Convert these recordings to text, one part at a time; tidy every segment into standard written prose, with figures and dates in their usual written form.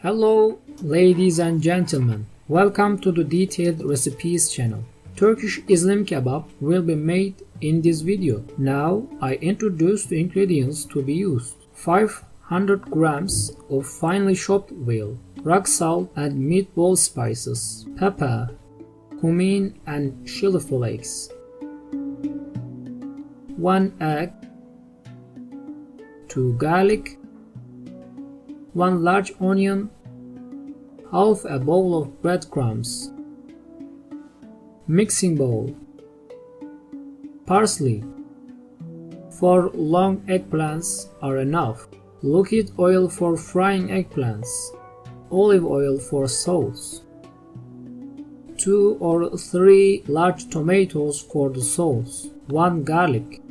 Hello, ladies and gentlemen. Welcome to the Detailed Recipes channel. Turkish Islim Kebab will be made in this video. Now I introduce the ingredients to be used. 500 grams of finely chopped veal, rock salt and meatball spices, pepper, cumin and chili flakes, 1 egg, 2 garlic, 1 large onion, half a bowl of breadcrumbs, mixing bowl, parsley, 4 long eggplants are enough, liquid oil for frying eggplants, olive oil for sauce, 2 or 3 large tomatoes for the sauce, 1 garlic,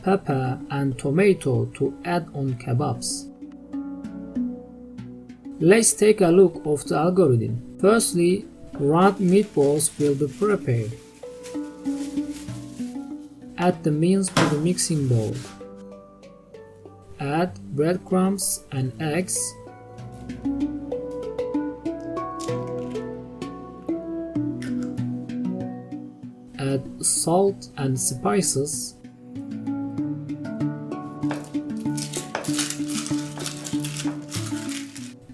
pepper and tomato to add on kebabs. Let's take a look of the algorithm. Firstly, round meatballs will be prepared. Add the mince to the mixing bowl. Add breadcrumbs and eggs. Add salt and spices.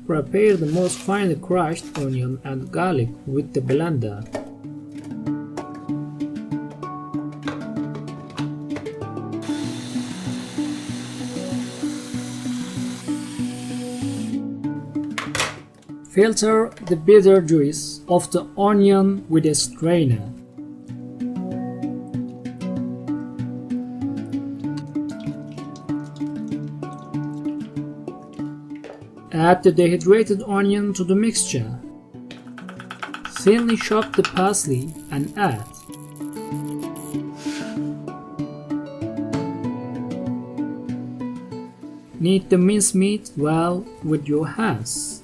Prepare the most finely crushed onion and garlic with the blender. Filter the bitter juice of the onion with a strainer. Add the dehydrated onion to the mixture. Thinly chop the parsley and add. Knead the minced meat well with your hands.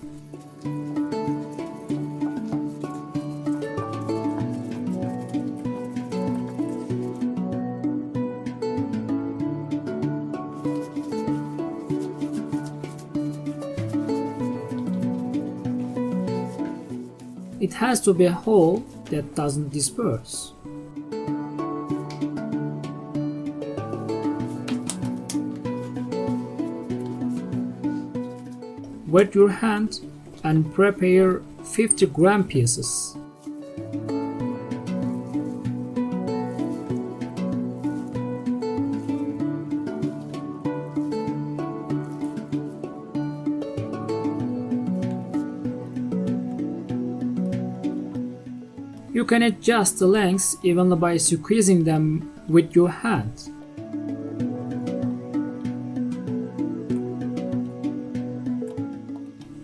It has to be a whole that doesn't disperse. Wet your hand and prepare 50-gram pieces. You can adjust the lengths evenly by squeezing them with your hand.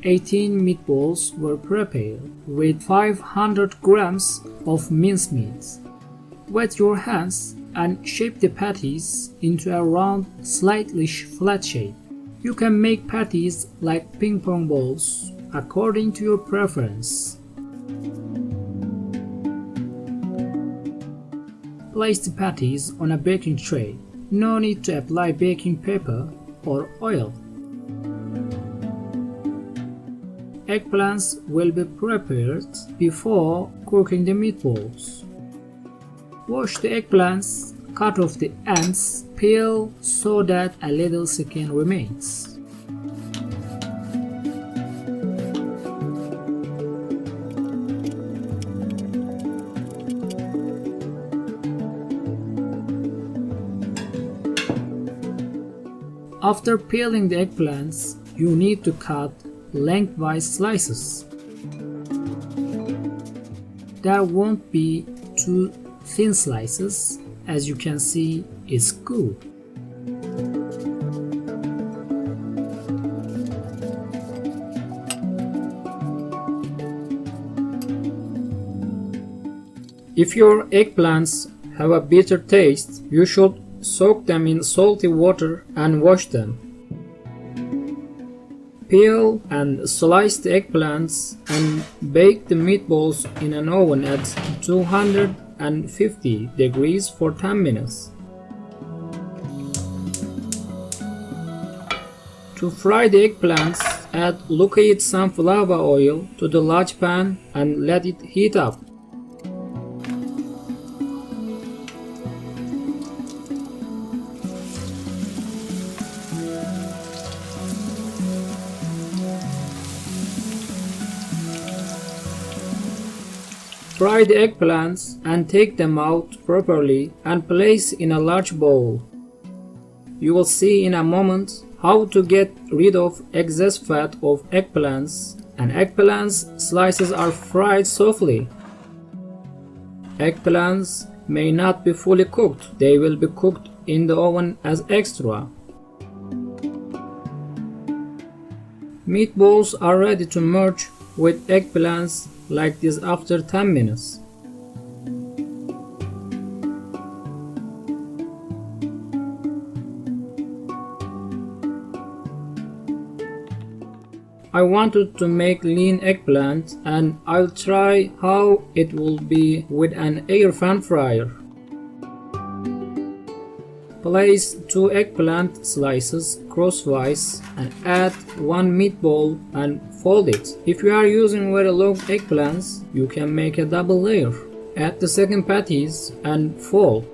"18 meatballs were prepared with 500 grams of mincemeat. Wet your hands and shape the patties into a round, slightly flat shape. You can make patties like ping pong balls according to your preference. Place the patties on a baking tray. No need to apply baking paper or oil. Eggplants will be prepared before cooking the meatballs. Wash the eggplants, cut off the ends, peel so that a little skin remains. After peeling the eggplants, you need to cut lengthwise slices. There won't be too thin slices, as you can see it's good. If your eggplants have a bitter taste, you should soak them in salty water and wash them. Peel and slice the eggplants and bake the meatballs in an oven at 250 degrees for 10 minutes. To fry the eggplants, Add liquid sunflower oil to the large pan and let it heat up. Fry the eggplants and take them out properly and place in a large bowl. You will see in a moment how to get rid of excess fat of eggplants, and eggplants slices are fried softly. Eggplants may not be fully cooked, they will be cooked in the oven as extra. Meatballs are ready to merge with eggplants like this after 10 minutes. I wanted to make lean eggplant and I'll try how it will be with an air fan fryer. Place 2 eggplant slices crosswise and add 1 meatball and fold it. If you are using very long eggplants, you can make a double layer. Add the second patties and fold.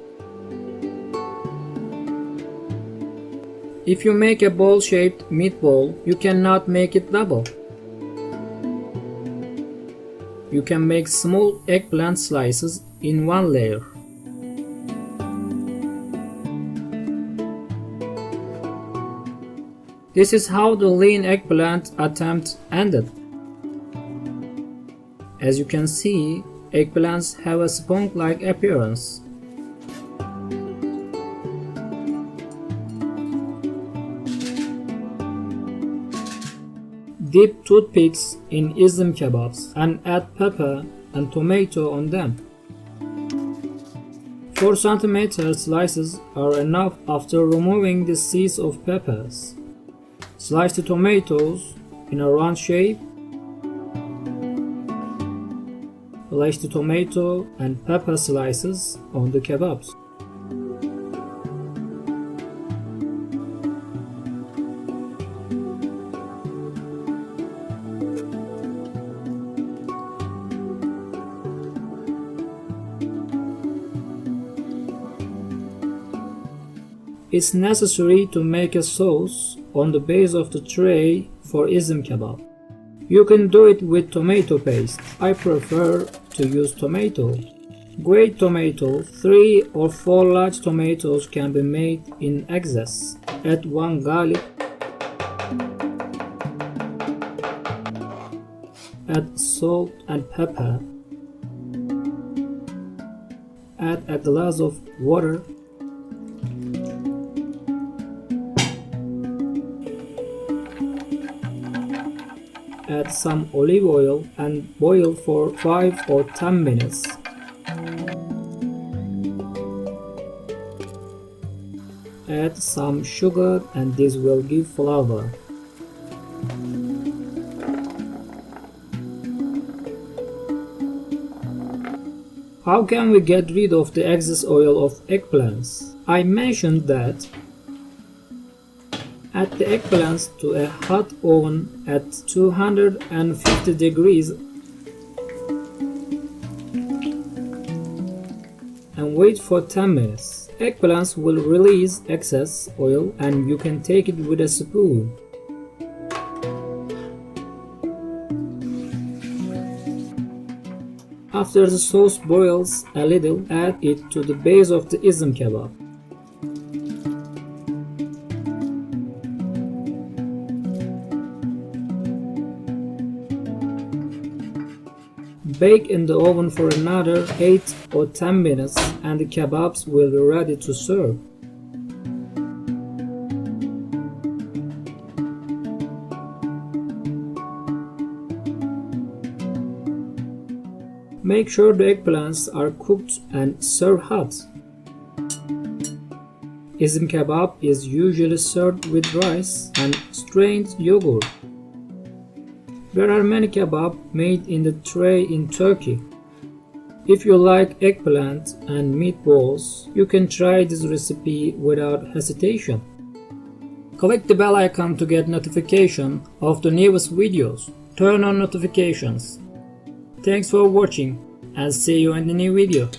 If you make a ball-shaped meatball, you cannot make it double. You can make small eggplant slices in one layer. This is how the lean eggplant attempt ended. As you can see, eggplants have a sponge-like appearance. Dip toothpicks in Islim kebabs and add pepper and tomato on them. 4 cm slices are enough after removing the seeds of peppers. Slice the tomatoes in a round shape. Place the tomato and pepper slices on the kebabs. It's necessary to make a sauce on the base of the tray for Islim kebab. You can do it with tomato paste. I prefer to use tomato. Grate tomato. 3 or 4 large tomatoes can be made in excess. Add 1 garlic. Add salt and pepper. Add a glass of water. Add some olive oil and boil for 5 or 10 minutes. Add some sugar and this will give flavor. How can we get rid of the excess oil of eggplants? I mentioned that add the eggplants to a hot oven at 250 degrees and wait for 10 minutes. Eggplants will release excess oil and you can take it with a spoon. After the sauce boils a little, add it to the base of the Islim kebab. Bake in the oven for another 8 or 10 minutes and the kebabs will be ready to serve. Make sure the eggplants are cooked and serve hot. Islim kebab is usually served with rice and strained yogurt. There are many kebabs made in the tray in Turkey. If you like eggplant and meatballs, you can try this recipe without hesitation. Click the bell icon to get notification of the newest videos. Turn on notifications. Thanks for watching and see you in the new video.